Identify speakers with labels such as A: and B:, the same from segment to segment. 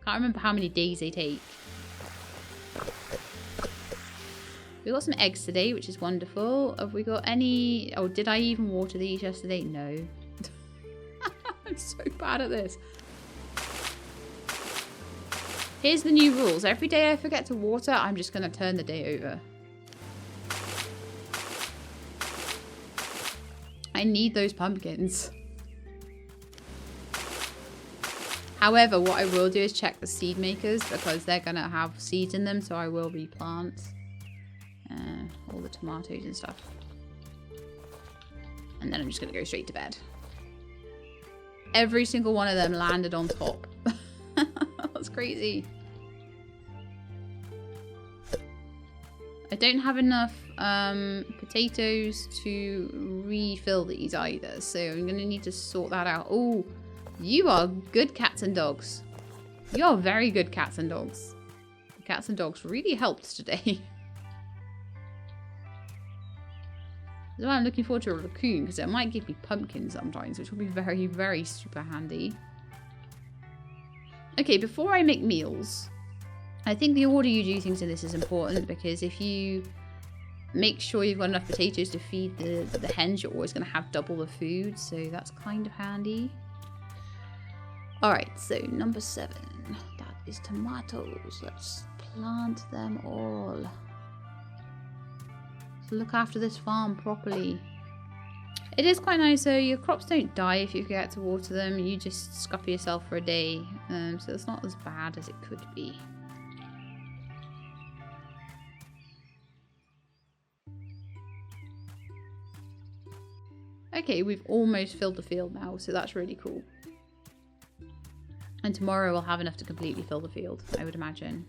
A: Can't remember how many days they take. We got some eggs today, which is wonderful. Have we got any... Oh, did I even water these yesterday? No. I'm so bad at this. Here's the new rules. Every day I forget to water, I'm just going to turn the day over. I need those pumpkins. However, what I will do is check the seed makers because they're going to have seeds in them, so I will replant all the tomatoes and stuff. And then I'm just going to go straight to bed. Every single one of them landed on top. That's crazy. I don't have enough potatoes to refill these either, so I'm going to need to sort that out. Oh, you are good cats and dogs. You are very good cats and dogs. The cats and dogs really helped today. So I'm looking forward to a raccoon because it might give me pumpkins sometimes, which will be very, very super handy. Okay, before I make meals, I think the order you do things in this is important because if you make sure you've got enough potatoes to feed the hens, you're always going to have double the food, so that's kind of handy. Alright, so number 7. That is tomatoes. Let's plant them all. So look after this farm properly. It is quite nice though. Your crops don't die if you forget to water them. You just scupper yourself for a day. So it's not as bad as it could be. Okay, we've almost filled the field now, so that's really cool. And tomorrow we'll have enough to completely fill the field, I would imagine.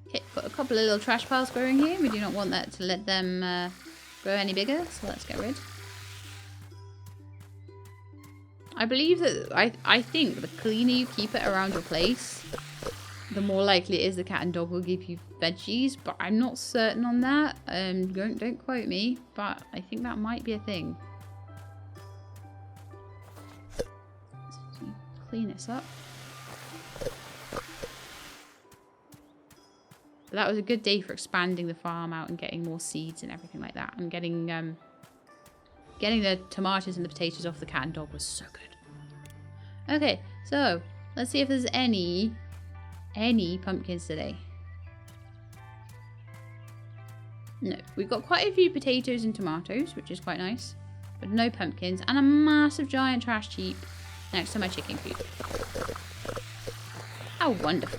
A: Okay, got a couple of little trash piles growing here. We do not want that to let them grow any bigger, so let's get rid. I believe that, I think the cleaner you keep it around your place, the more likely it is the cat and dog will give you veggies, but I'm not certain on that. Don't quote me, but I think that might be a thing. So clean this up. But that was a good day for expanding the farm out and getting more seeds and everything like that. And getting the tomatoes and the potatoes off the cat and dog was so good. Okay, so let's see if there's any pumpkins today. No, we've got quite a few potatoes and tomatoes, which is quite nice, but no pumpkins, and a massive giant trash heap next to my chicken coop. How wonderful.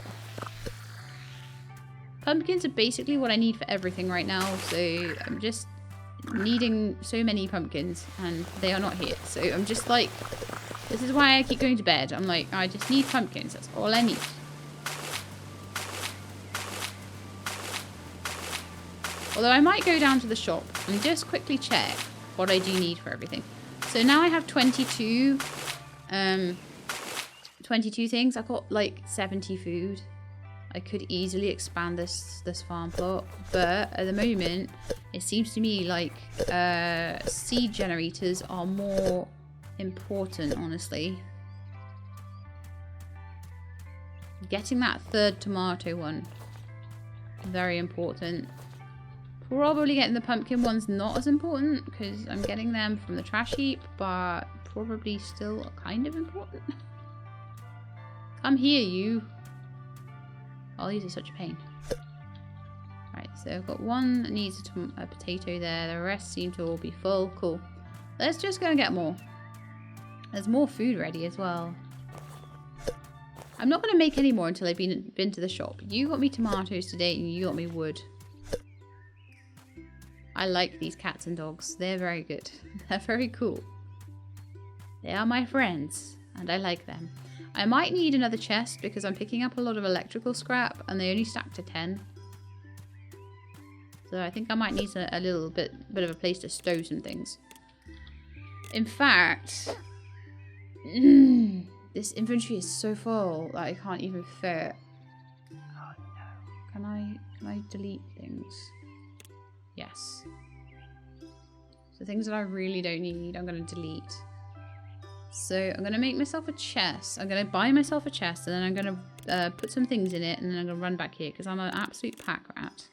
A: Pumpkins are basically what I need for everything right now, so I'm just needing so many pumpkins, and they are not here, so I'm just like, this is why I keep going to bed. I'm like, I just need pumpkins, that's all I need. Although I might go down to the shop and just quickly check what I do need for everything. So now I have 22 things. I've got like 70 food. I could easily expand this farm plot, but at the moment it seems to me like seed generators are more important, honestly. Getting that third tomato one, very important. Probably getting the pumpkin ones not as important because I'm getting them from the trash heap, but probably still kind of important. Come here, you. Oh, these are such a pain. Right, so I've got one that needs a potato there. The rest seem to all be full. Cool. Let's just go and get more. There's more food ready as well. I'm not going to make any more until I've been to the shop. You got me tomatoes today and you got me wood. I like these cats and dogs. They're very good. They're very cool. They are my friends and I like them. I might need another chest because I'm picking up a lot of electrical scrap and they only stack to 10. So I think I might need a little bit of a place to stow some things. In fact, this inventory is so full that I can't even fit. Oh no. Can I delete things? Yes. So things that I really don't need, I'm going to delete. So I'm going to make myself a chest. I'm going to buy myself a chest, and then I'm going to put some things in it, and then I'm going to run back here because I'm an absolute pack rat.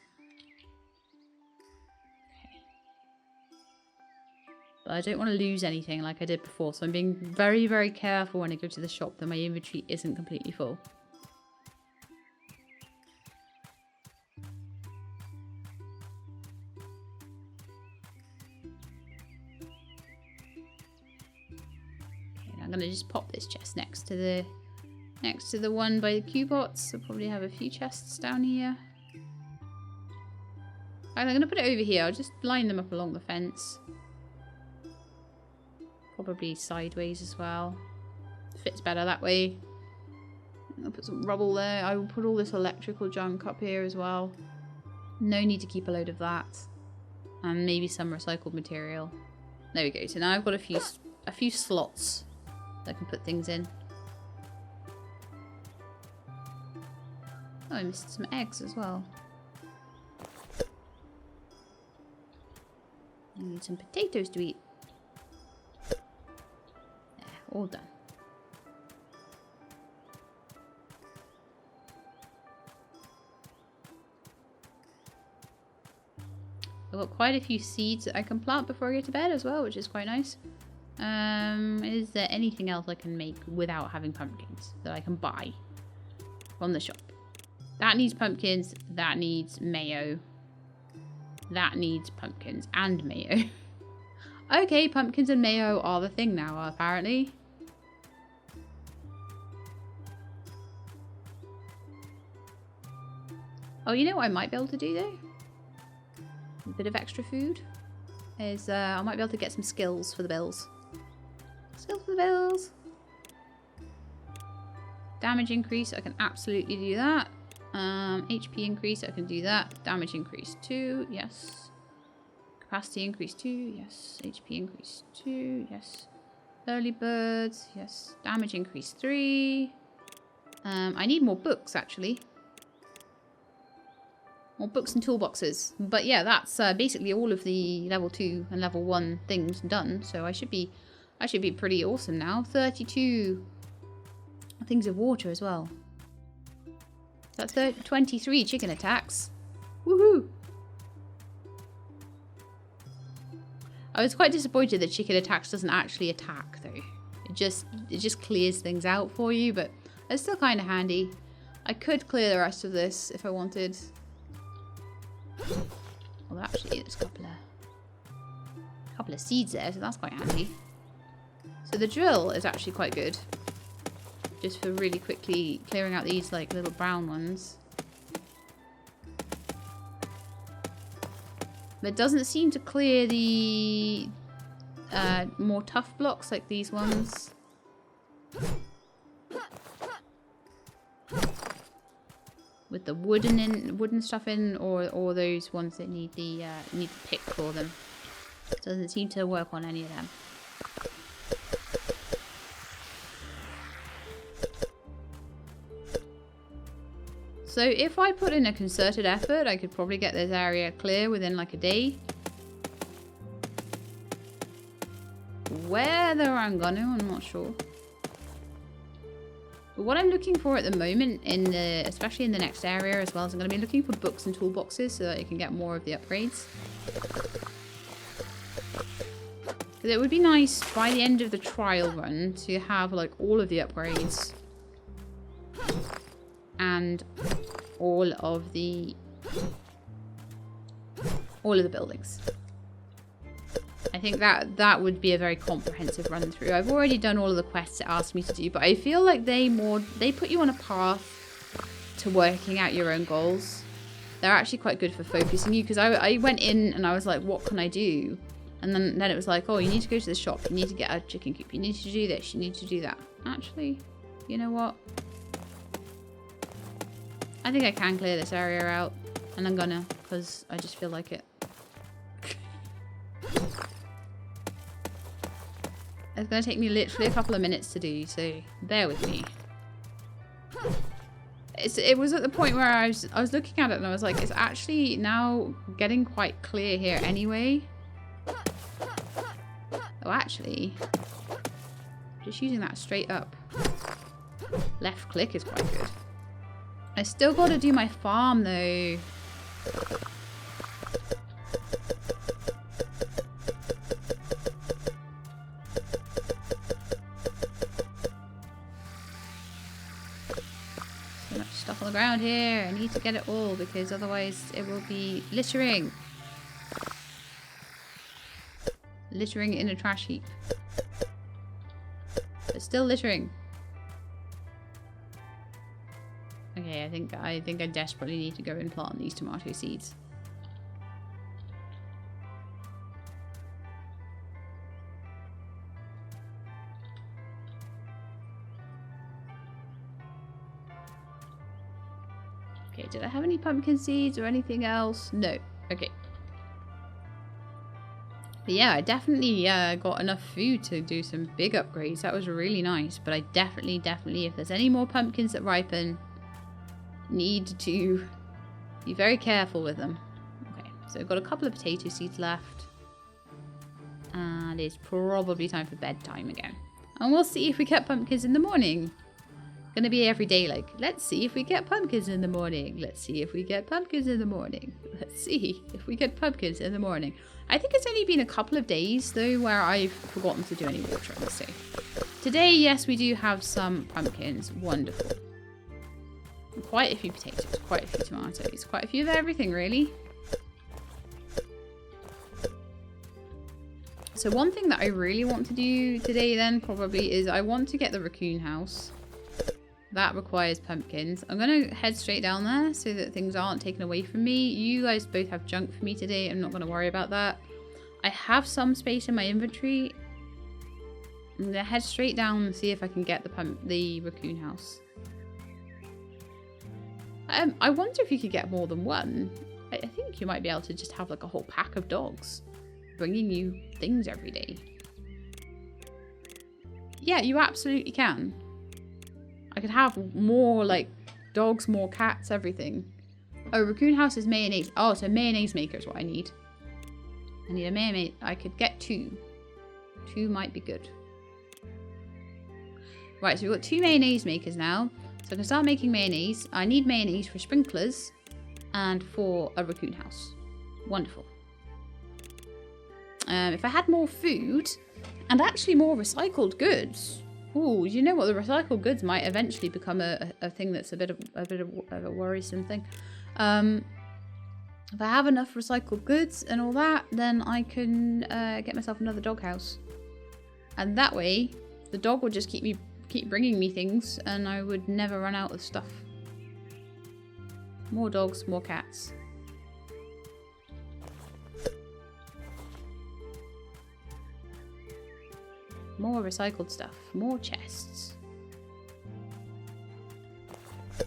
A: Okay. But I don't want to lose anything like I did before, so I'm being very, very careful when I go to the shop that my inventory isn't completely full. I'm gonna just pop this chest next to the one by the Q-bots. I'll probably have a few chests down here. I'm gonna put it over here. I'll just line them up along the fence. Probably sideways as well. Fits better that way. I'll put some rubble there. I will put all this electrical junk up here as well. No need to keep a load of that. And maybe some recycled material. There we go. So now I've got a few slots I can put things in. Oh, I missed some eggs as well. I need some potatoes to eat. There, all done. I've got quite a few seeds that I can plant before I go to bed as well, which is quite nice. Is there anything else I can make without having pumpkins that I can buy from the shop? That needs pumpkins. That needs mayo. That needs pumpkins and mayo. Okay, pumpkins and mayo are the thing now, apparently. Oh, you know what I might be able to do though? A bit of extra food. Is I might be able to get some skills for the bills. Skills for the bills. Damage increase, I can absolutely do that. HP increase, I can do that. Damage increase 2, yes. Capacity increase 2, yes. HP increase 2, yes. Early birds, yes. Damage increase 3. I need more books actually. More books and toolboxes. But yeah, that's basically all of the level 2 and level 1 things done. So I should be pretty awesome now. 32 things of water as well. That's 23 chicken attacks. Woohoo! I was quite disappointed that chicken attacks doesn't actually attack though. It just clears things out for you, but it's still kind of handy. I could clear the rest of this if I wanted. Well, actually, there's a couple of seeds there, so that's quite handy. So the drill is actually quite good, just for really quickly clearing out these like little brown ones. But it doesn't seem to clear the more tough blocks like these ones. With the wooden stuff in, or those ones that need the pick for them. It doesn't seem to work on any of them. So if I put in a concerted effort, I could probably get this area clear within like a day. Whether I'm gonna, I'm not sure. But what I'm looking for at the moment, especially in the next area as well, is I'm going to be looking for books and toolboxes so that I can get more of the upgrades. Because it would be nice by the end of the trial run to have like all of the upgrades and all of the buildings. I think that would be a very comprehensive run through. I've already done all of the quests it asked me to do, but I feel like they put you on a path to working out your own goals. They're actually quite good for focusing you, because I went in and I was like, what can I do? And then it was like, oh, you need to go to the shop, you need to get a chicken coop, you need to do this, you need to do that. Actually, you know what? I think I can clear this area out, and I'm gonna, because I just feel like it. It's going to take me literally a couple of minutes to do, so bear with me. It was at the point where I was looking at it and I was like, it's actually now getting quite clear here anyway. Oh, actually, just using that straight up. Left click is quite good. I still got to do my farm though. So much stuff on the ground here. I need to get it all because otherwise it will be littering. Littering in a trash heap. But still littering. Okay, I think I desperately need to go and plant these tomato seeds. Okay, did I have any pumpkin seeds or anything else? No. Okay. But yeah, I definitely got enough food to do some big upgrades. That was really nice. But I definitely, if there's any more pumpkins that ripen, need to be very careful with them. Okay, so I've got a couple of potato seeds left. And it's probably time for bedtime again. And we'll see if we get pumpkins in the morning. Gonna be every day like, let's see if we get pumpkins in the morning. Let's see if we get pumpkins in the morning. Let's see if we get pumpkins in the morning. I think it's only been a couple of days though where I've forgotten to do any watering. So today, yes, we do have some pumpkins. Wonderful. Quite a few potatoes, quite a few tomatoes, quite a few of everything really. So one thing that I really want to do today then probably is I want to get the raccoon house. That requires pumpkins. I'm going to head straight down there so that things aren't taken away from me. You guys both have junk for me today. I'm not going to worry about that. I have some space in my inventory. I'm going to head straight down and see if I can get the raccoon house. I wonder if you could get more than one. I think you might be able to just have like a whole pack of dogs bringing you things every day. Yeah, you absolutely can. I could have more like dogs, more cats, everything. Oh, raccoon house is mayonnaise. Oh, so mayonnaise maker is what I need. I need a mayonnaise. I could get 2. 2 might be good. Right, so we've got 2 mayonnaise makers now. So I can start making mayonnaise. I need mayonnaise for sprinklers and for a raccoon house. Wonderful. If I had more food and actually more recycled goods. Ooh, you know what? The recycled goods might eventually become a thing that's a bit of a worrisome thing. If I have enough recycled goods and all that, then I can get myself another doghouse. And that way, the dog would just keep bringing me things, and I would never run out of stuff. More dogs, more cats. More recycled stuff. More chests. So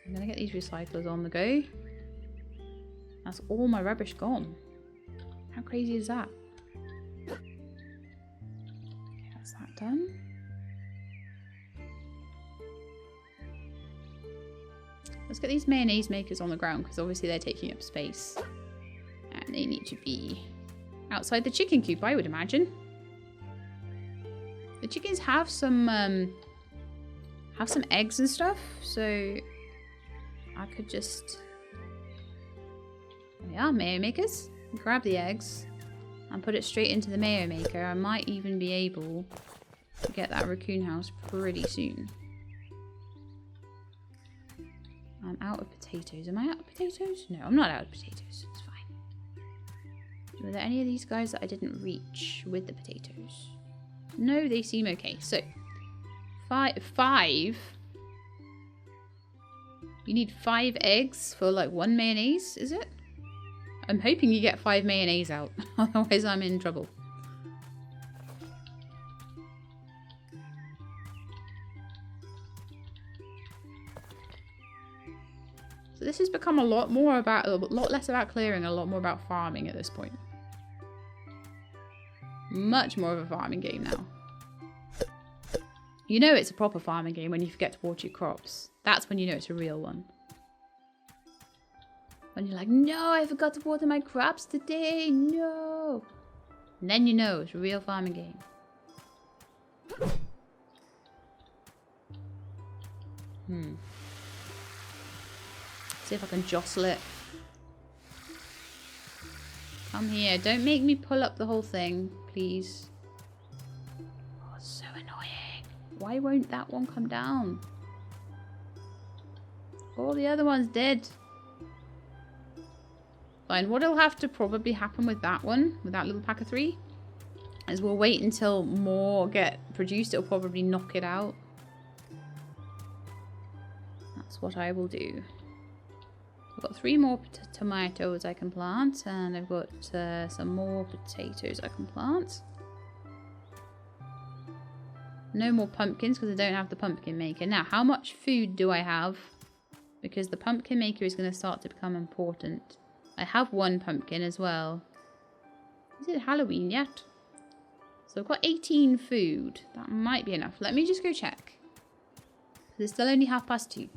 A: I'm going to get these recyclers on the go. That's all my rubbish gone. How crazy is that? Okay, that's that done. Let's get these mayonnaise makers on the ground because obviously they're taking up space. And they need to be outside the chicken coop, I would imagine. The chickens have some eggs and stuff, so I could just, there we are, mayo makers. Grab the eggs and put it straight into the mayo maker. I might even be able to get that raccoon house pretty soon. I'm out of potatoes. Am I out of potatoes? No, I'm not out of potatoes. It's fine. Were there any of these guys that I didn't reach with the potatoes? No, they seem okay. So, 5. You need 5 eggs for like 1 mayonnaise, is it? I'm hoping you get 5 mayonnaise out. Otherwise, I'm in trouble. So this has become a lot less about clearing, a lot more about farming at this point. Much more of a farming game now. You know it's a proper farming game when you forget to water your crops. That's when you know it's a real one. When you're like, no, I forgot to water my crops today. No. go. And then you know it's a real farming game. See if I can jostle it. Come here. Don't make me pull up the whole thing, please. Oh, it's so annoying. Why won't that one come down? All the other ones did. Fine. What'll have to probably happen with that one, with that little pack of 3, is we'll wait until more get produced. It'll probably knock it out. That's what I will do. I've got 3 more tomatoes I can plant, and I've got some more potatoes I can plant. No more pumpkins because I don't have the pumpkin maker. Now, how much food do I have? Because the pumpkin maker is going to start to become important. I have 1 pumpkin as well. Is it Halloween yet? So I've got 18 food. That might be enough. Let me just go check. It's still only 2:30.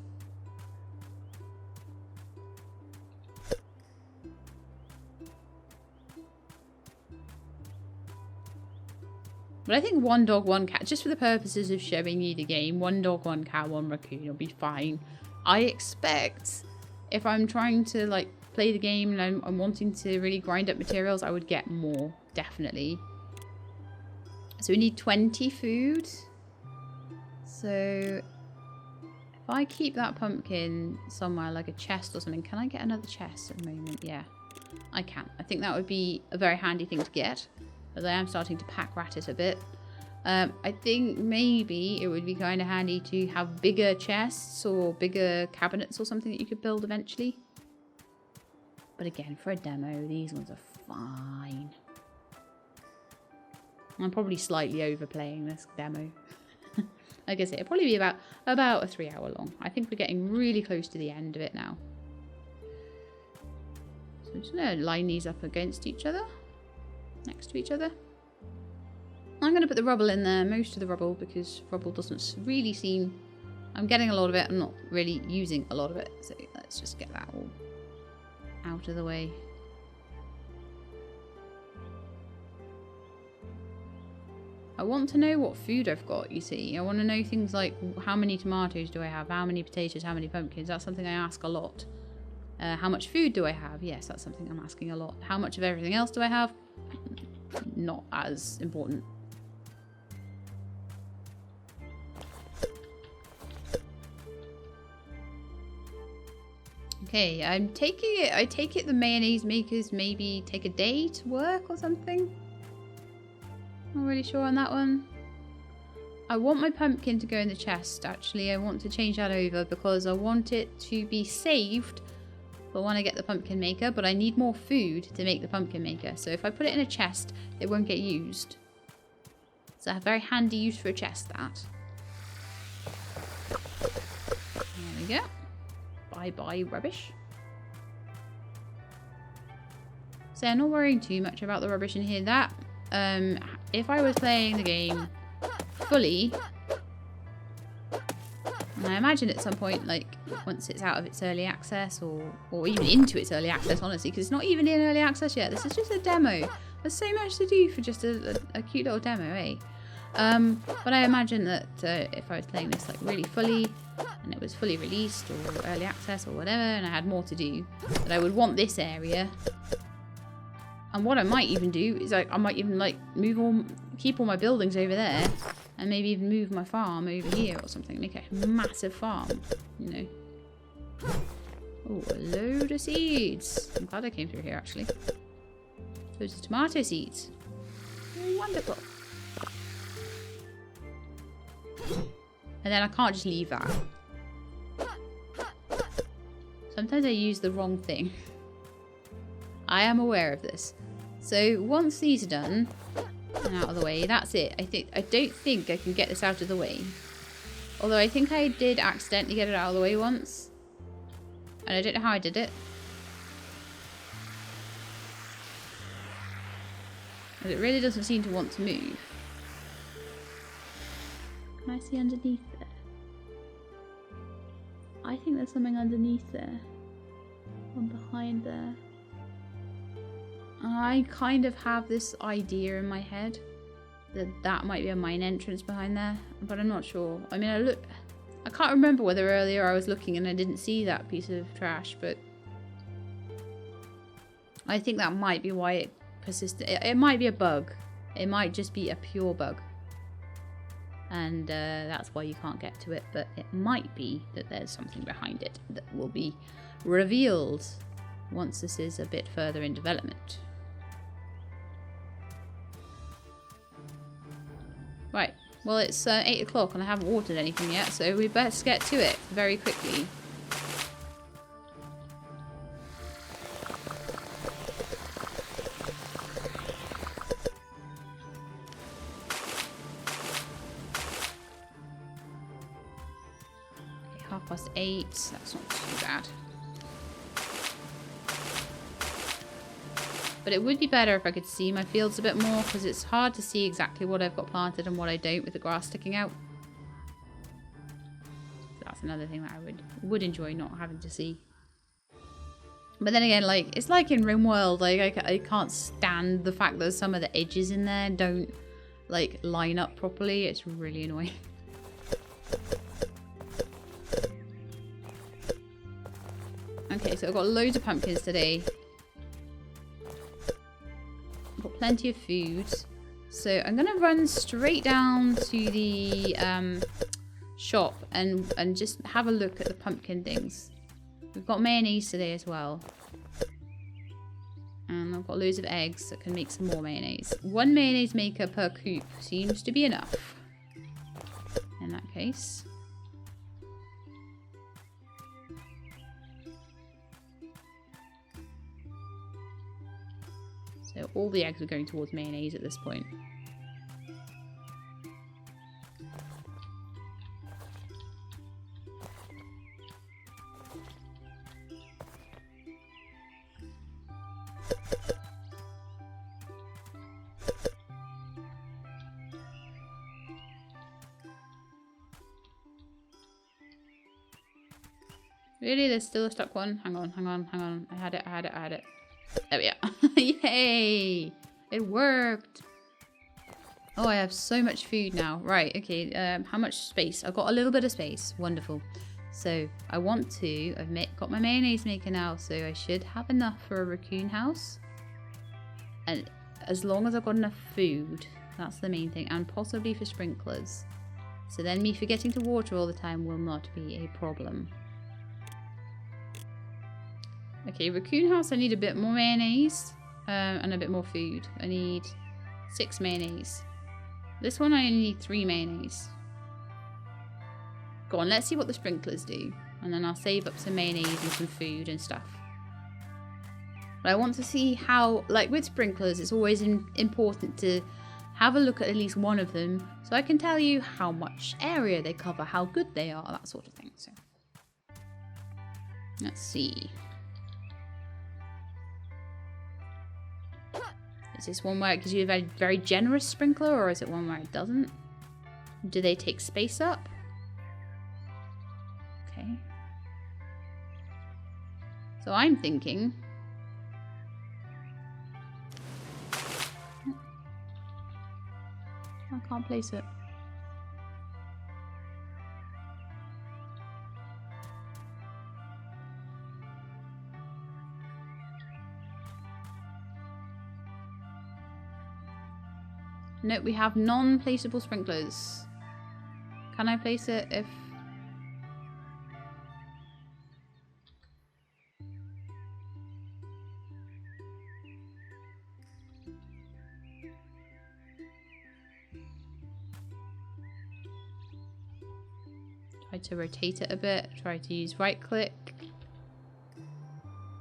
A: But I think 1 dog, 1 cat, just for the purposes of showing you the game, 1 dog, 1 cat, 1 raccoon will be fine. I expect if I'm trying to like play the game and I'm wanting to really grind up materials, I would get more, definitely. So we need 20 food. So if I keep that pumpkin somewhere like a chest or something, can I get another chest at the moment? Yeah, I can. I think that would be a very handy thing to get, as I am starting to pack rat it a bit. I think maybe it would be kind of handy to have bigger chests or bigger cabinets or something that you could build eventually. But again, for a demo, these ones are fine. I'm probably slightly overplaying this demo. Like I say, it'll probably be about a 3-hour long. I think we're getting really close to the end of it now. So I'm just going to line these up against each other. Next to each other. I'm going to put the rubble in there, most of the rubble, because rubble doesn't really seem... I'm getting a lot of it, I'm not really using a lot of it. So let's just get that all out of the way. I want to know what food I've got, you see. I want to know things like how many tomatoes do I have, how many potatoes, how many pumpkins. That's something I ask a lot. How much food do I have? Yes, that's something I'm asking a lot. How much of everything else do I have? Not as important. Okay, I take it the mayonnaise makers maybe take a day to work or something. Not really sure on that one. I want my pumpkin to go in the chest, actually. I want to change that over because I want it to be saved for when I get the pumpkin maker, but I need more food to make the pumpkin maker. So if I put it in a chest, it won't get used. So I have very handy use for a chest, that. There we go. Bye-bye, rubbish. So I'm not worrying too much about the rubbish in here. That, if I was playing the game fully, and I imagine at some point, like, once it's out of its early access, or even into its early access, honestly, because it's not even in early access yet. This is just a demo. There's so much to do for just a cute little demo, eh? But I imagine that if I was playing this like really fully, and it was fully released or early access or whatever, and I had more to do, that I would want this area. And what I might even do is I might even like keep all my buildings over there, and maybe even move my farm over here or something, make a massive farm, you know. Oh, a load of seeds. I'm glad I came through here actually. Those are tomato seeds. Wonderful. And then I can't just leave that. Sometimes I use the wrong thing. I am aware of this. So once these are done and out of the way, that's it. I don't think I can get this out of the way. Although I think I did accidentally get it out of the way once. And I don't know how I did it. But it really doesn't seem to want to move. Can I see underneath there? I think there's something underneath there. One behind there. I kind of have this idea in my head that that might be a mine entrance behind there, but I'm not sure. I mean, I can't remember whether earlier I was looking and I didn't see that piece of trash, but I think that might be why it persisted. It might be a bug. It might just be a pure bug. And that's why you can't get to it, but it might be that there's something behind it that will be revealed once this is a bit further in development. Right, well it's 8 o'clock and I haven't watered anything yet, so we best get to it very quickly. Okay, 8:30, that's not too bad. But it would be better if I could see my fields a bit more, because it's hard to see exactly what I've got planted and what I don't with the grass sticking out. So that's another thing that I would enjoy not having to see. But then again, like, it's like in RimWorld, like I can't stand the fact that some of the edges in there don't like line up properly. It's really annoying. Okay, so I've got loads of pumpkins today. Got plenty of food, so I'm gonna run straight down to the shop and just have a look at the pumpkin things. We've got mayonnaise today as well, and I've got loads of eggs that can make some more mayonnaise. 1 mayonnaise maker per coop seems to be enough in that case. So all the eggs are going towards mayonnaise at this point. Really? There's still a stuck one? Hang on, hang on, hang on. I had it. There we are. Yay! It worked! Oh, I have so much food now. Right, okay. How much space? I've got a little bit of space. Wonderful. So, I want to... I've got my mayonnaise maker now, so I should have enough for a raccoon house. And as long as I've got enough food, that's the main thing. And possibly for sprinklers. So then me forgetting to water all the time will not be a problem. Okay, raccoon house, I need a bit more mayonnaise and a bit more food. I need 6 mayonnaise. This one I only need 3 mayonnaise. Go on, let's see what the sprinklers do. And then I'll save up some mayonnaise and some food and stuff. But I want to see how, like with sprinklers, it's always important to have a look at least one of them so I can tell you how much area they cover, how good they are, that sort of thing. So let's see. Is this one where it gives you a very, very generous sprinkler, or is it one where it doesn't? Do they take space up? Okay. So I'm thinking... I can't place it. Nope, we have non-placeable sprinklers. Can I place it if... Try to rotate it a bit. Try to use right click.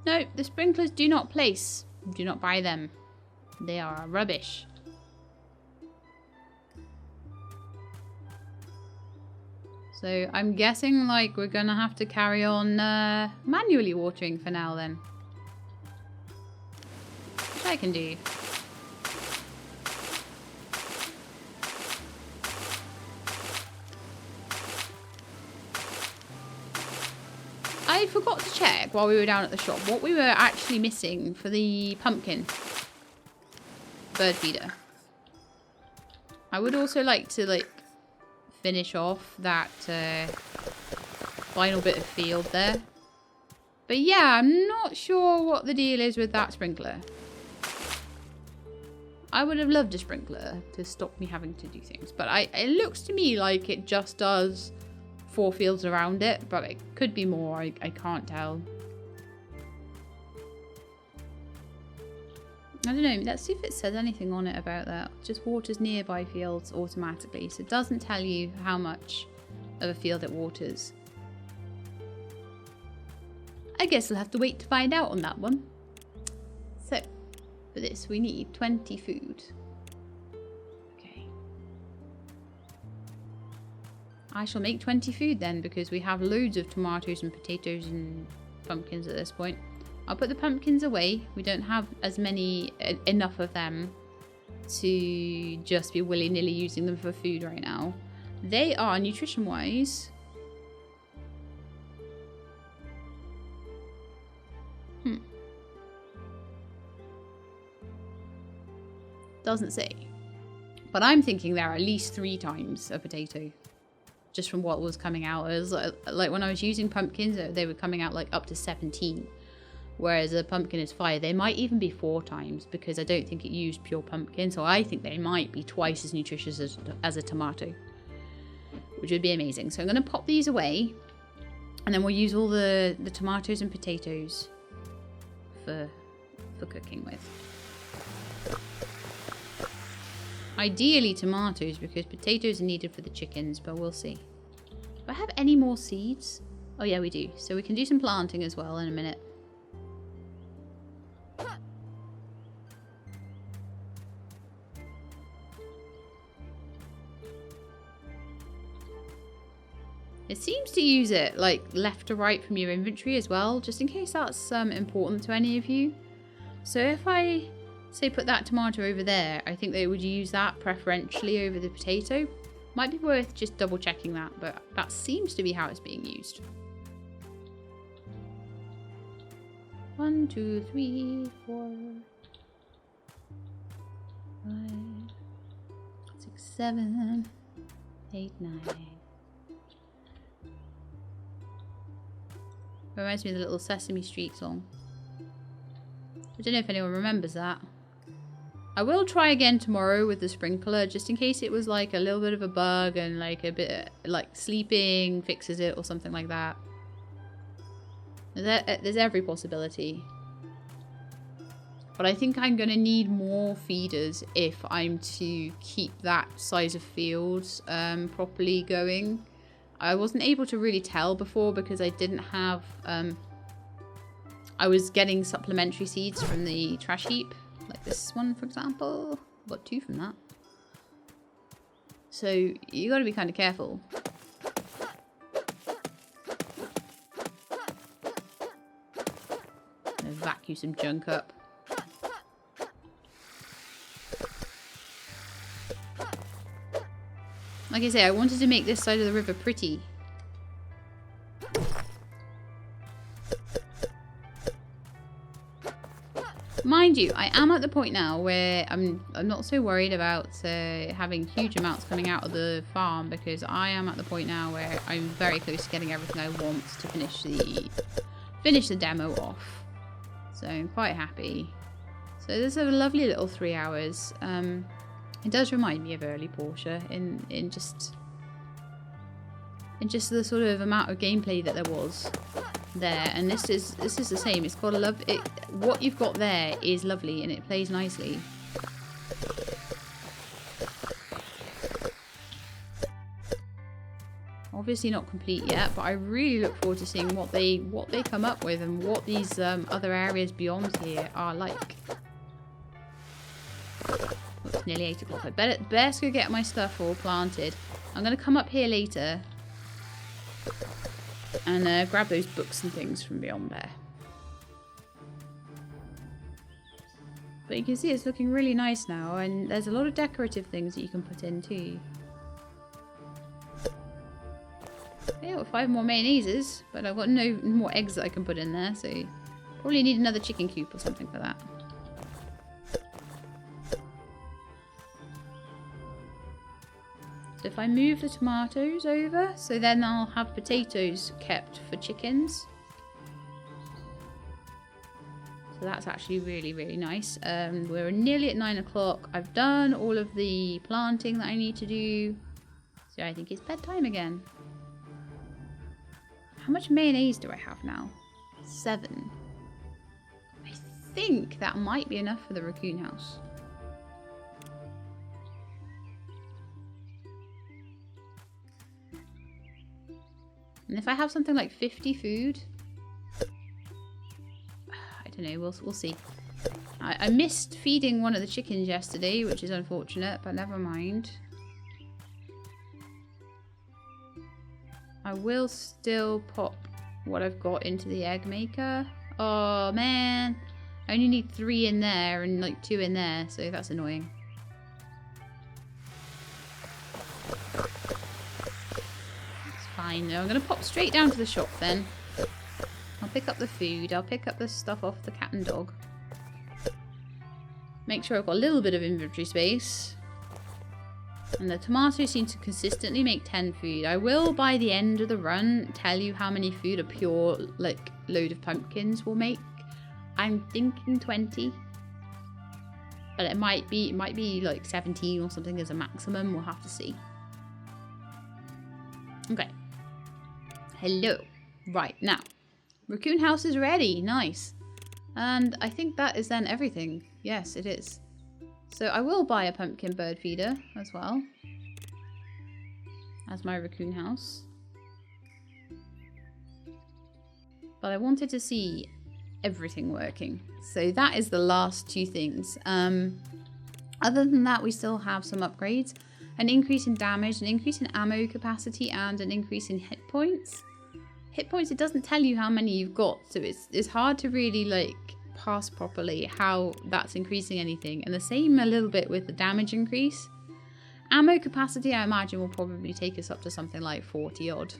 A: Nope, the sprinklers do not place. Do not buy them. They are rubbish. So I'm guessing like we're gonna have to carry on manually watering for now then. Which I can do. I forgot to check while we were down at the shop what we were actually missing for the pumpkin. bird feeder. I would also like to, like, finish off that final bit of field there. But yeah, I'm not sure what the deal is with that sprinkler. I would have loved a sprinkler to stop me having to do things. But it looks to me like it just does 4 fields around it. But it could be more. I can't tell. I don't know. Let's see if it says anything on it about that. Just waters nearby fields automatically. So it doesn't tell you how much of a field it waters. I guess we'll have to wait to find out on that one. So, for this we need 20 food. Okay. I shall make 20 food then, because we have loads of tomatoes and potatoes and pumpkins at this point. I'll put the pumpkins away. We don't have as many, enough of them to just be willy-nilly using them for food right now. They are, nutrition-wise, doesn't say. But I'm thinking they're at least 3 times a potato. Just from what was coming out. As like when I was using pumpkins, they were coming out like up to 17. Whereas a pumpkin is 5. They might even be 4 times, because I don't think it used pure pumpkin. So I think they might be twice as nutritious as a tomato. Which would be amazing. So I'm going to pop these away. And then we'll use all the tomatoes and potatoes for cooking with. Ideally tomatoes, because potatoes are needed for the chickens, but we'll see. Do I have any more seeds? Oh yeah, we do. So we can do some planting as well in a minute. It seems to use it like left to right from your inventory as well, just in case that's important to any of you. So if I say put that tomato over there, I think they would use that preferentially over the potato. Might be worth just double checking that, but that seems to be how it's being used. 1, 2, 3, 4, 5, 6, 7, 8, 9. Reminds me of the little Sesame Street song. I don't know if anyone remembers that. I will try again tomorrow with the sprinkler, just in case it was like a little bit of a bug and like a bit like sleeping fixes it or something like that. There's every possibility. But I think I'm going to need more feeders if I'm to keep that size of fields properly going. I wasn't able to really tell before because I didn't have... I was getting supplementary seeds from the trash heap. Like this one, for example. Got 2 from that. So you got to be kind of careful. Vacuum some junk up. Like I say, I wanted to make this side of the river pretty. Mind you, I am at the point now where I'm not so worried about having huge amounts coming out of the farm, because I am at the point now where I'm very close to getting everything I want to finish the demo off. So I'm quite happy. So this is a lovely little 3 hours. It does remind me of early Portia in just the sort of amount of gameplay that there was there, and this is the same. It's got what you've got there is lovely and it plays nicely. Obviously not complete yet, but I really look forward to seeing what they come up with and what these other areas beyond here are like. It's nearly 8 o'clock. I best go get my stuff all planted. I'm going to come up here later and grab those books and things from beyond there. But you can see it's looking really nice now, and there's a lot of decorative things that you can put in too. Yeah, got 5 more mayonnaises, but I've got no more eggs that I can put in there, so probably need another chicken coop or something for that. So if I move the tomatoes over, so then I'll have potatoes kept for chickens. So that's actually really, really nice. We're nearly at 9 o'clock. I've done all of the planting that I need to do. So I think it's bedtime again. How much mayonnaise do I have now? 7. I think that might be enough for the raccoon house. And if I have something like 50 food, I don't know, we'll see. I missed feeding one of the chickens yesterday, which is unfortunate, but never mind. I will still pop what I've got into the egg maker. Oh man, I only need 3 in there and like 2 in there, so that's annoying. Fine, I'm going to pop straight down to the shop then. I'll pick up the food, I'll pick up the stuff off the cat and dog. Make sure I've got a little bit of inventory space. And the tomatoes seem to consistently make 10 food. I will, by the end of the run, tell you how many food a pure, like, load of pumpkins will make. I'm thinking 20. But it might be like 17 or something as a maximum. We'll have to see. Okay. Hello. Right, now. Raccoon house is ready. Nice. And I think that is then everything. Yes, it is. So I will buy a pumpkin bird feeder as well. As my raccoon house. But I wanted to see everything working. So that is the last 2 things. Other than that, we still have some upgrades. An increase in damage, an increase in ammo capacity, and an increase in hit points. Hit points, it doesn't tell you how many you've got, so it's hard to really like pass properly how that's increasing anything. And the same a little bit with the damage increase. Ammo capacity, I imagine, will probably take us up to something like 40 odd.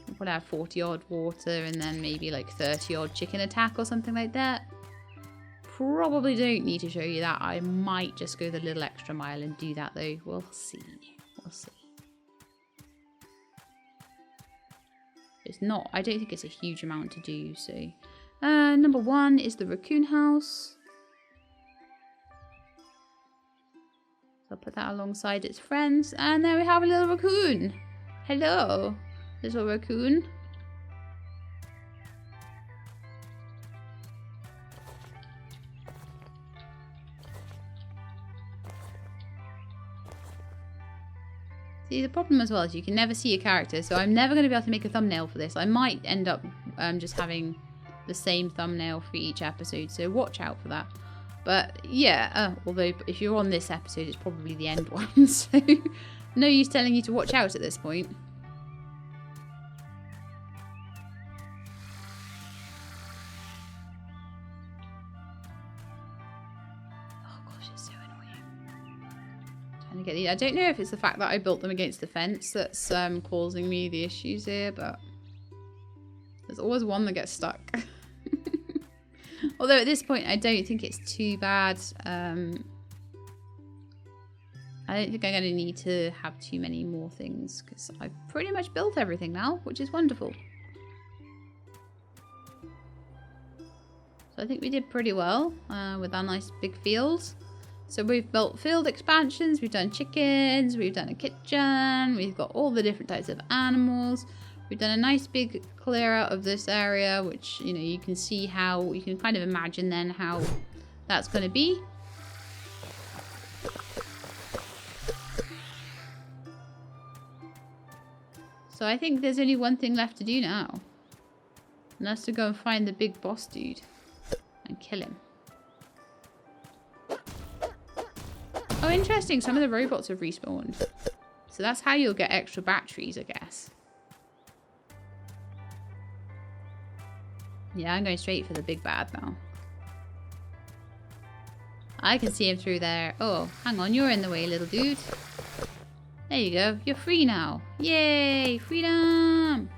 A: We'll probably have 40 odd water and then maybe like 30 odd chicken attack or something like that. Probably don't need to show you that. I might just go the little extra mile and do that though. We'll see. We'll see. It's not, I don't think it's a huge amount to do, so. Number 1 is the raccoon house. So I'll put that alongside its friends. And there we have a little raccoon. Hello, little raccoon. See, the problem as well is you can never see a character, so I'm never going to be able to make a thumbnail for this. I might end up just having the same thumbnail for each episode, so watch out for that. But yeah, although if you're on this episode, it's probably the end one, so no use telling you to watch out at this point. I don't know if it's the fact that I built them against the fence that's causing me the issues here, but there's always one that gets stuck. Although at this point I don't think it's too bad. I don't think I'm going to need to have too many more things because I've pretty much built everything now, which is wonderful. So I think we did pretty well with our nice big fields. So we've built field expansions, we've done chickens, we've done a kitchen, we've got all the different types of animals. We've done a nice big clear out of this area, which, you know, you can see how, you can kind of imagine then how that's going to be. So I think there's only one thing left to do now. And that's to go and find the big boss dude and kill him. Oh, interesting. Some of the robots have respawned. So that's how you'll get extra batteries, I guess. Yeah, I'm going straight for the big bad now. I can see him through there. Oh, hang on. You're in the way, little dude. There you go. You're free now. Yay! Freedom!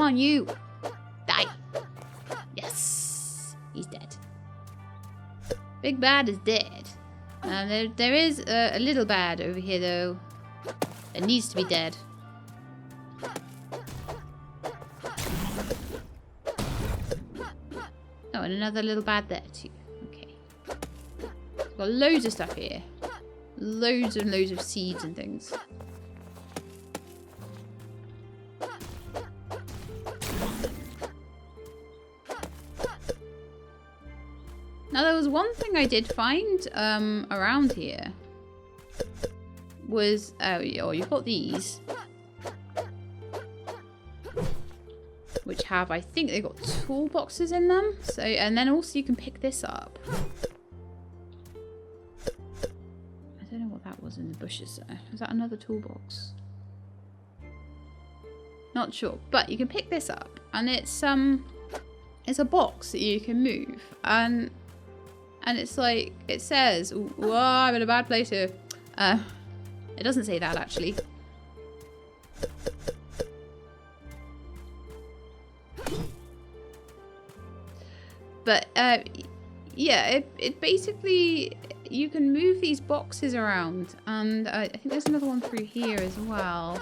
A: on, you. Die. Yes. He's dead. Big Bad is dead. There is a little bad over here, though. It needs to be dead. Oh, and another little bad there, too. Okay. We've got loads of stuff here. Loads and loads of seeds and things. Now, there was one thing I did find around here. Was, oh, you've got these. Which have, I think they've got toolboxes in them. So, and then also you can pick this up. I don't know what that was in the bushes there. Was that another toolbox? Not sure. But you can pick this up. And it's a box that you can move. And it's like, it says, whoa, I'm in a bad place here. It doesn't say that, actually. But, yeah, it basically, you can move these boxes around. And I think there's another one through here as well.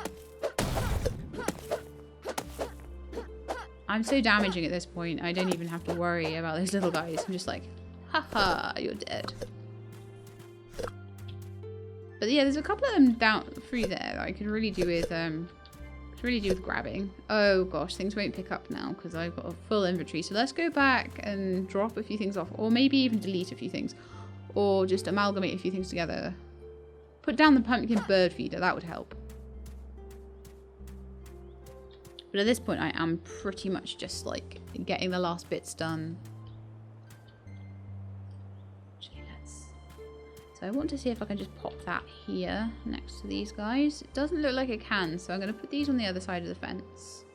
A: I'm so damaging at this point, I don't even have to worry about those little guys. I'm just like, haha, you're dead. But yeah, there's a couple of them down through there that I could really do with grabbing. Oh gosh, things won't pick up now because I've got a full inventory. So let's go back and drop a few things off, or maybe even delete a few things, or just amalgamate a few things together. Put down the pumpkin bird feeder, that would help. But at this point, I am pretty much just like getting the last bits done. So I want to see if I can just pop that here next to these guys. It doesn't look like I can, so I'm going to put these on the other side of the fence.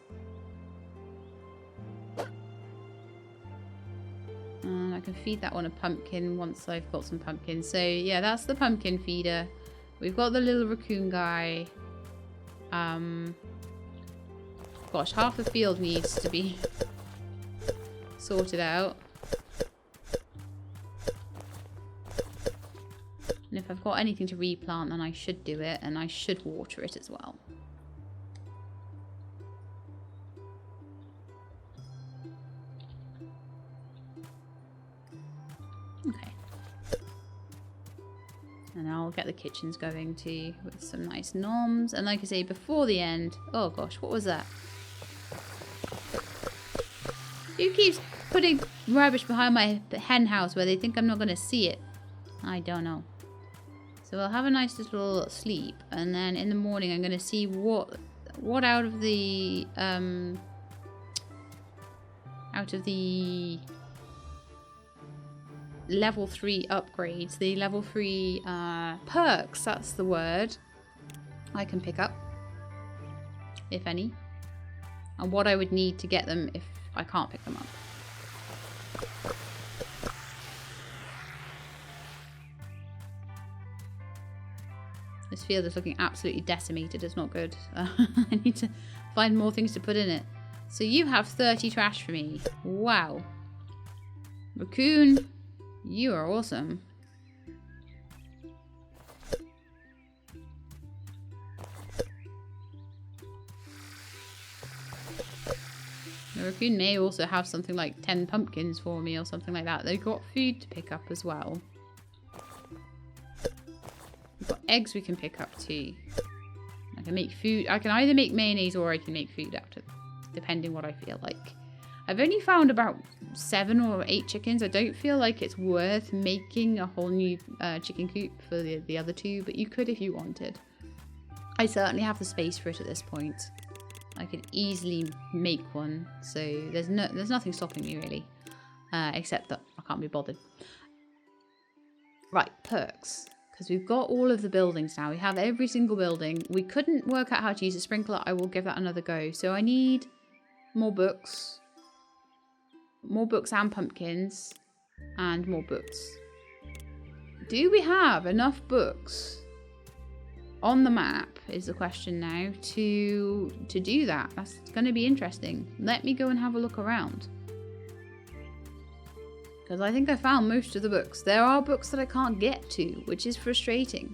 A: And I can feed that one a pumpkin once I've got some pumpkins. So yeah, that's the pumpkin feeder. We've got the little raccoon guy. Gosh, half the field needs to be sorted out. And if I've got anything to replant, then I should do it, and I should water it as well. Okay. And I'll get the kitchens going too, with some nice noms. And like I say, before the end... Oh gosh, what was that? Who keeps putting rubbish behind my hen house where they think I'm not going to see it? I don't know. So we'll have a nice little sleep, and then in the morning I'm going to see what out of the level 3 upgrades, the level 3 perks, that's the word, I can pick up, if any, and what I would need to get them if I can't pick them up. This field is looking absolutely decimated. It's not good. I need to find more things to put in it. So you have 30 trash for me. Wow. Raccoon, you are awesome. The raccoon may also have something like 10 pumpkins for me or something like that. They've got food to pick up as well. We've got eggs we can pick up too. I can make food. I can either make mayonnaise or I can make food out of it, depending what I feel like. I've only found about 7 or 8 chickens. I don't feel like it's worth making a whole new chicken coop for the other 2, but you could if you wanted. I certainly have the space for it at this point. I could easily make one, so there's nothing stopping me really, except that I can't be bothered. Right, perks. Because we've got all of the buildings now. We have every single building. We couldn't work out how to use a sprinkler. I will give that another go. So I need more books. More books and pumpkins. And more books. Do we have enough books on the map is the question now to do that. That's going to be interesting. Let me go and have a look around. Because I think I found most of the books. There are books that I can't get to, which is frustrating.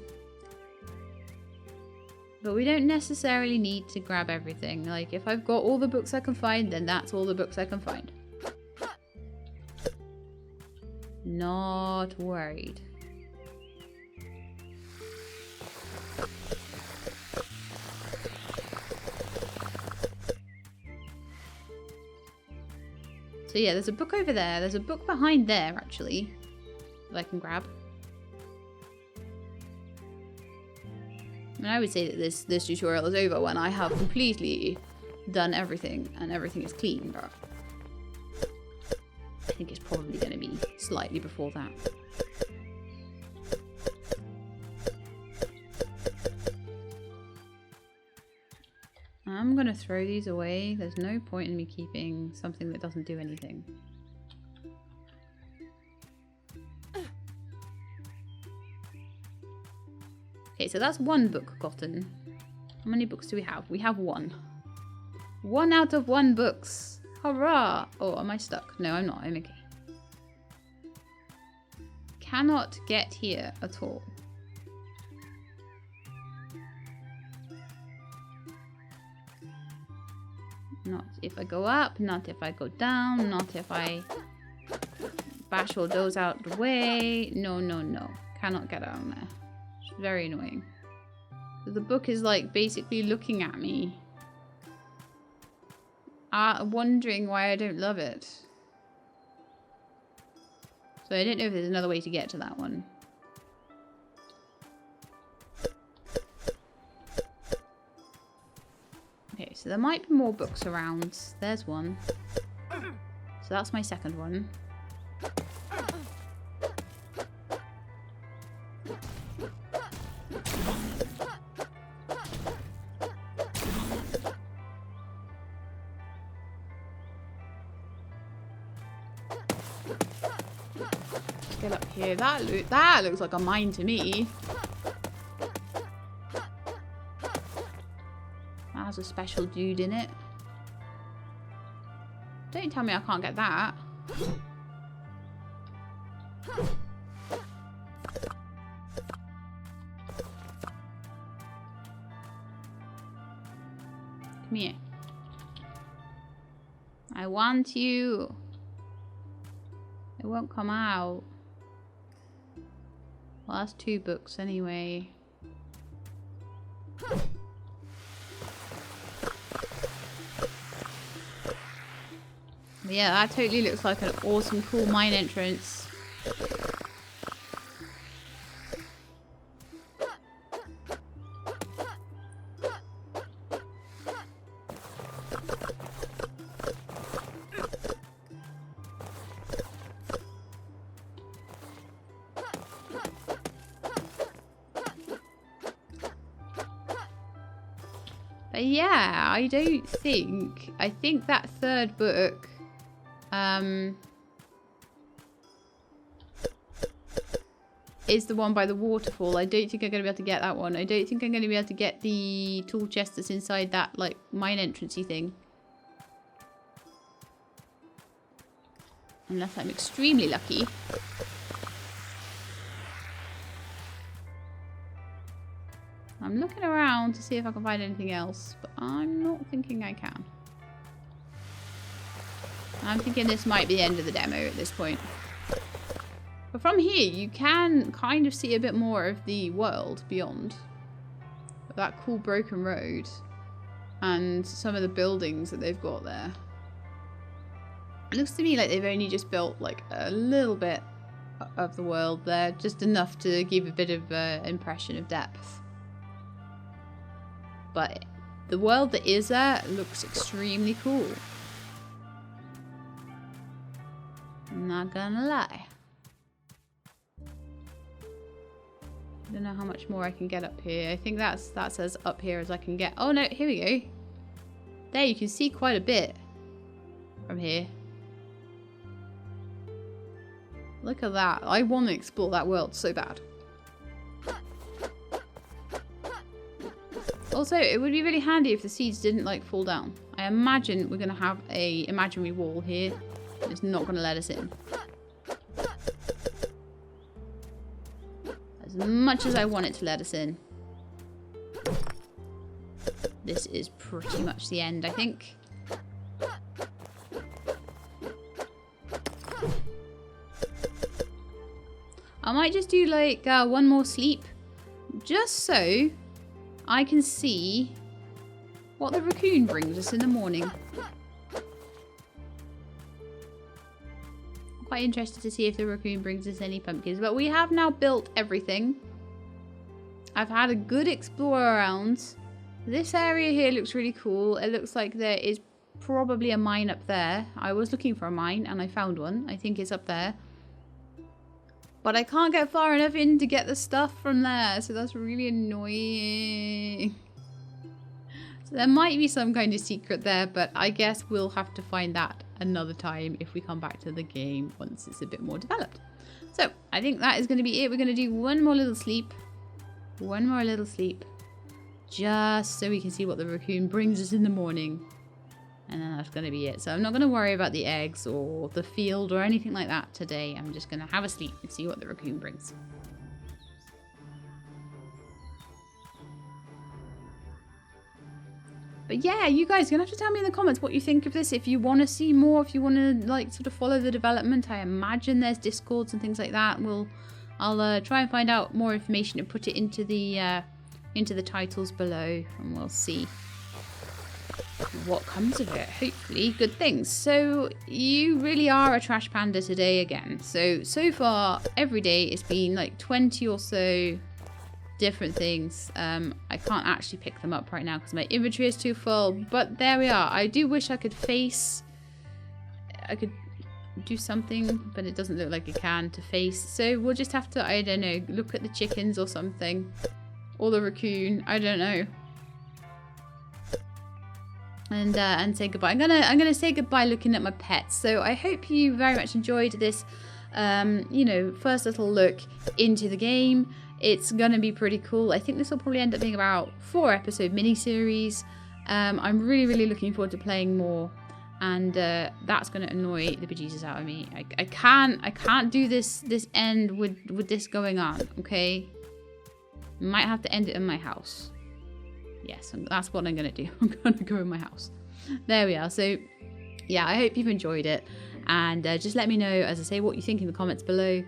A: But we don't necessarily need to grab everything. Like, if I've got all the books I can find, then that's all the books I can find. Not worried. So yeah, there's a book over there. There's a book behind there, actually, that I can grab. I mean, I would say that this tutorial is over when I have completely done everything and everything is clean, but I think it's probably going to be slightly before that. I'm going to throw these away. There's no point in me keeping something that doesn't do anything. Okay, so that's one book gotten. How many books do we have? We have one. 1 out of 1 books. Hurrah! Oh, am I stuck? No, I'm not. I'm okay. Cannot get here at all. Not if I go up, not if I go down, not if I bash all those out the way. No, no, no. Cannot get on there. It's very annoying. The book is like basically looking at me. Wondering why I don't love it. So I don't know if there's another way to get to that one. Okay, so there might be more books around. There's one. So that's my second one. Get up here. That looks like a mine to me. That has a special dude in it. Don't tell me I can't get that. Come here. I want you. It won't come out. Well, that's 2 books anyway. But yeah, that totally looks like an awesome, cool mine entrance. But yeah, I think that third book, is the one by the waterfall. I don't think I'm going to be able to get that one. I don't think I'm going to be able to get the tool chest that's inside that, like, mine entrancey thing. Unless I'm extremely lucky. I'm looking around to see if I can find anything else, but I'm not thinking I can. I'm thinking this might be the end of the demo at this point. But from here, you can kind of see a bit more of the world beyond. That cool broken road. And some of the buildings that they've got there. It looks to me like they've only just built like a little bit of the world there. Just enough to give a bit of impression of depth. But the world that is there looks extremely cool. I'm not gonna lie. I don't know how much more I can get up here. I think that's as up here as I can get. Oh no, here we go. There, you can see quite a bit from here. Look at that. I want to explore that world so bad. Also, it would be really handy if the seeds didn't like fall down. I imagine we're going to have a imaginary wall here. It's not going to let us in. As much as I want it to let us in. This is pretty much the end, I think. I might just do like one more sleep. Just so I can see what the raccoon brings us in the morning. I'm quite interested to see if the raccoon brings us any pumpkins. But we have now built everything. I've had a good explore around. This area here looks really cool. It looks like there is probably a mine up there. I was looking for a mine and I found one. I think it's up there. But I can't get far enough in to get the stuff from there. So that's really annoying. So there might be some kind of secret there. But I guess we'll have to find that another time if we come back to the game once it's a bit more developed. So I think that is going to be it. We're going to do one more little sleep. One more little sleep. Just so we can see what the raccoon brings us in the morning. And then that's going to be it. So I'm not going to worry about the eggs or the field or anything like that today. I'm just going to have a sleep and see what the raccoon brings. But yeah, you guys are going to have to tell me in the comments what you think of this. If you want to see more, if you want to like sort of follow the development. I imagine there's Discords and things like that. I'll try and find out more information and put it into the titles below, and we'll see what comes of it. Hopefully good things. So you really are a trash panda today again. So far every day it's been like 20 or so different things. I can't actually pick them up right now because my inventory is too full, but there we are. I do wish I could do something, but it doesn't look like it can to face. So we'll just have to, I don't know, look at the chickens or something, or the raccoon, I don't know. And say goodbye. I'm gonna say goodbye looking at my pets. So I hope you very much enjoyed this, you know, first little look into the game. It's gonna be pretty cool. I think this will probably end up being about 4-episode mini-series. I'm really looking forward to playing more, and that's gonna annoy the bejesus out of me. I can't do this end with this going on. Okay, might have to end it in my house. Yes, that's what I'm going to do. I'm going to go in my house. There we are. So, yeah, I hope you've enjoyed it. And just let me know, as I say, what you think in the comments below.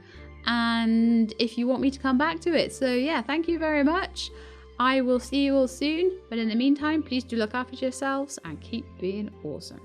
A: And if you want me to come back to it. So, yeah, thank you very much. I will see you all soon. But in the meantime, please do look after yourselves and keep being awesome.